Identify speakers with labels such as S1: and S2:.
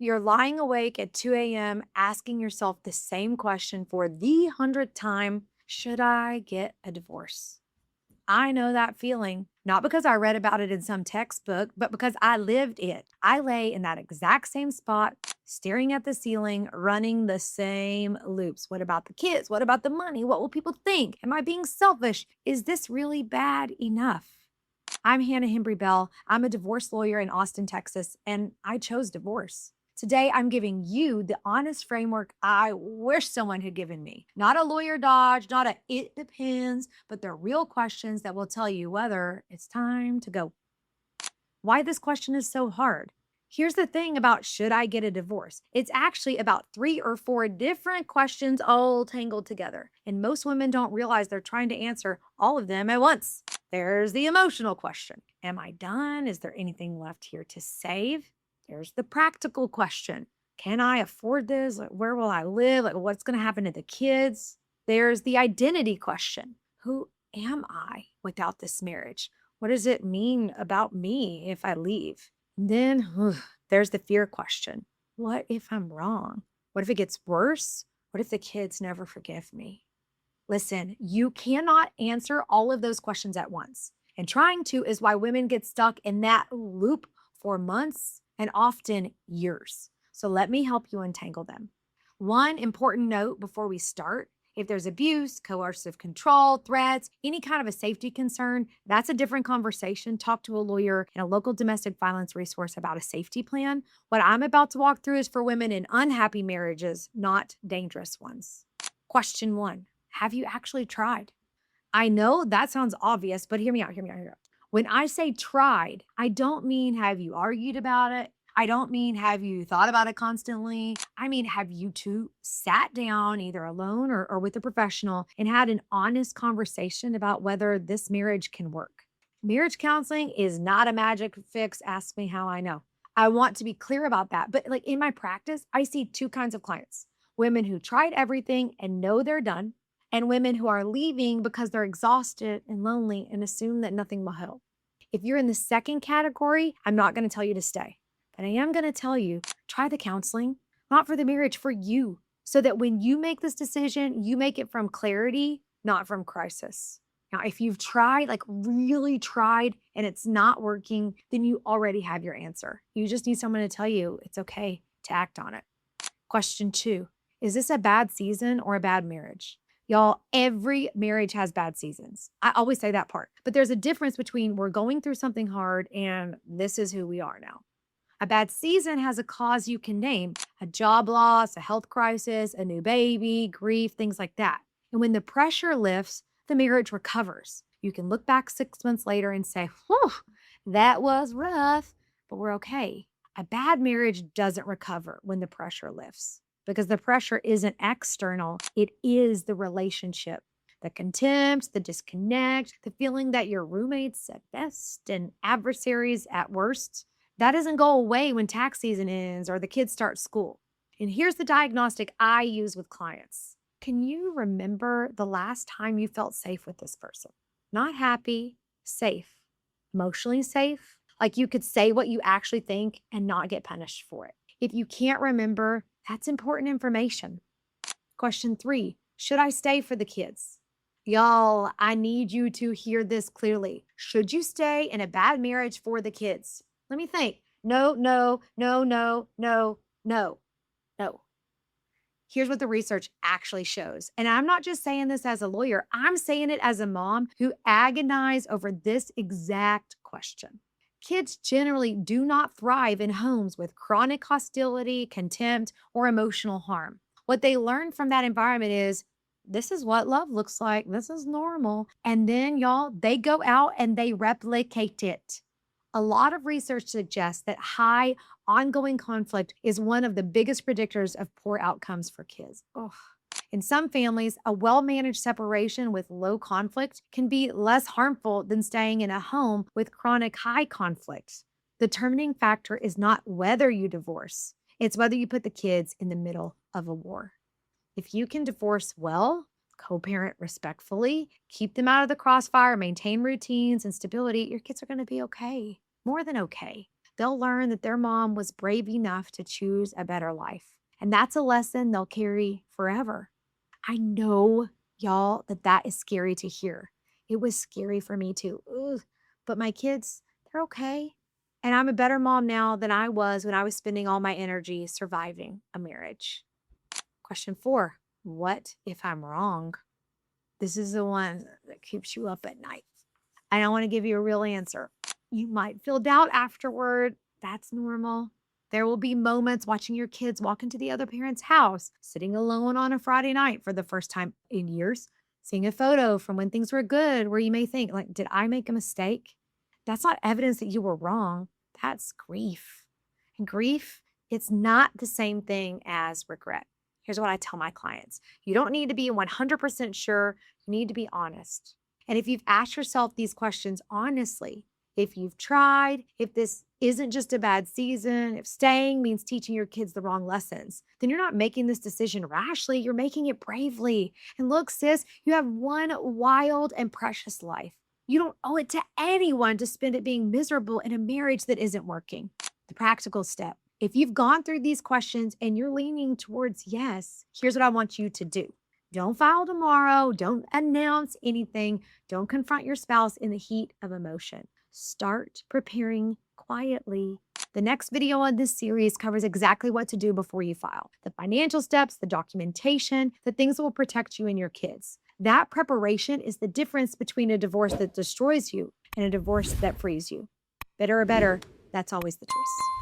S1: You're lying awake at 2 a.m. asking yourself the same question for the 100th time. Should I get a divorce? I know that feeling, not because I read about it in some textbook, but because I lived it. I lay in that exact same spot, staring at the ceiling, running the same loops. What about the kids? What about the money? What will people think? Am I being selfish? Is this really bad enough? I'm Hannah Hembree Bell. I'm a divorce lawyer in Austin, Texas, and I chose divorce. Today, I'm giving you the honest framework I wish someone had given me. Not a lawyer dodge, not a it depends, but the real questions that will tell you whether it's time to go. Why this question is so hard. Here's the thing about should I get a divorce? It's actually about three or four different questions all tangled together. And most women don't realize they're trying to answer all of them at once. There's the emotional question. Am I done? Is there anything left here to save? There's the practical question. Can I afford this? Like, where will I live? Like, what's going to happen to the kids? There's the identity question. Who am I without this marriage? What does it mean about me if I leave? Then there's the fear question. What if I'm wrong? What if it gets worse? What if the kids never forgive me? Listen, you cannot answer all of those questions at once. And trying to is why women get stuck in that loop for months and often years. So let me help you untangle them. One important note before we start: if there's abuse, coercive control, threats, any kind of a safety concern, that's a different conversation. Talk to a lawyer and a local domestic violence resource about a safety plan. What I'm about to walk through is for women in unhappy marriages, not dangerous ones. Question one: have you actually tried? I know that sounds obvious, but hear me out, hear me out, hear me out. When I say tried, I don't mean have you argued about it. I don't mean have you thought about it constantly. I mean, have you two sat down either alone or with a professional and had an honest conversation about whether this marriage can work? Marriage counseling is not a magic fix. Ask me how I know. I want to be clear about that. But like in my practice, I see two kinds of clients: women who tried everything and know they're done, and women who are leaving because they're exhausted and lonely and assume that nothing will help. If you're in the second category, I'm not going to tell you to stay, but I am going to tell you try the counseling, not for the marriage, for you, so that when you make this decision, you make it from clarity, not from crisis. Now, if you've tried, like really tried, and it's not working, then you already have your answer. You just need someone to tell you it's okay to act on it. Question two: is this a bad season or a bad marriage? Y'all, every marriage has bad seasons. I always say that part. But there's a difference between we're going through something hard and this is who we are now. A bad season has a cause you can name: a job loss, a health crisis, a new baby, grief, things like that. And when the pressure lifts, the marriage recovers. You can look back 6 months later and say, whew, that was rough, but we're okay. A bad marriage doesn't recover when the pressure lifts because the pressure isn't external, it is the relationship. The contempt, the disconnect, the feeling that you're roommates at best and adversaries at worst, that doesn't go away when tax season ends or the kids start school. And here's the diagnostic I use with clients. Can you remember the last time you felt safe with this person? Not happy, safe. Emotionally safe, like you could say what you actually think and not get punished for it. If you can't remember, that's important information. Question three: should I stay for the kids? Y'all, I need you to hear this clearly. Should you stay in a bad marriage for the kids? Let me think. No, no, no, no, no, no, no. Here's what the research actually shows. And I'm not just saying this as a lawyer, I'm saying it as a mom who agonized over this exact question. Kids generally do not thrive in homes with chronic hostility, contempt, or emotional harm. What they learn from that environment is this is what love looks like. This is normal. And then, y'all, they go out and they replicate it. A lot of research suggests that high ongoing conflict is one of the biggest predictors of poor outcomes for kids. Ugh. In some families, a well managed separation with low conflict can be less harmful than staying in a home with chronic high conflict. The determining factor is not whether you divorce, it's whether you put the kids in the middle of a war. If you can divorce well, co parent respectfully, keep them out of the crossfire, maintain routines and stability, your kids are going to be okay, more than okay. They'll learn that their mom was brave enough to choose a better life. And that's a lesson they'll carry forever. I know, y'all, that is scary to hear. It was scary for me too. Ugh. But my kids, they're okay. And I'm a better mom now than I was when I was spending all my energy surviving a marriage. Question 4. What if I'm wrong? This is the one that keeps you up at night. And I want to give you a real answer. You might feel doubt afterward. That's normal. There will be moments watching your kids walk into the other parent's house, sitting alone on a Friday night for the first time in years, seeing a photo from when things were good where you may think, like, did I make a mistake? That's not evidence that you were wrong. That's grief. And grief, it's not the same thing as regret. Here's what I tell my clients. You don't need to be 100% sure. You need to be honest. And if you've asked yourself these questions honestly, if you've tried, if this isn't just a bad season, if staying means teaching your kids the wrong lessons, then you're not making this decision rashly, you're making it bravely. And look, sis, you have one wild and precious life. You don't owe it to anyone to spend it being miserable in a marriage that isn't working. The practical step. If you've gone through these questions and you're leaning towards yes, here's what I want you to do. Don't file tomorrow. Don't announce anything. Don't confront your spouse in the heat of emotion. Start preparing quietly. The next video on this series covers exactly what to do before you file. The financial steps, the documentation, the things that will protect you and your kids. That preparation is the difference between a divorce that destroys you and a divorce that frees you. Bitter or better, that's always the choice.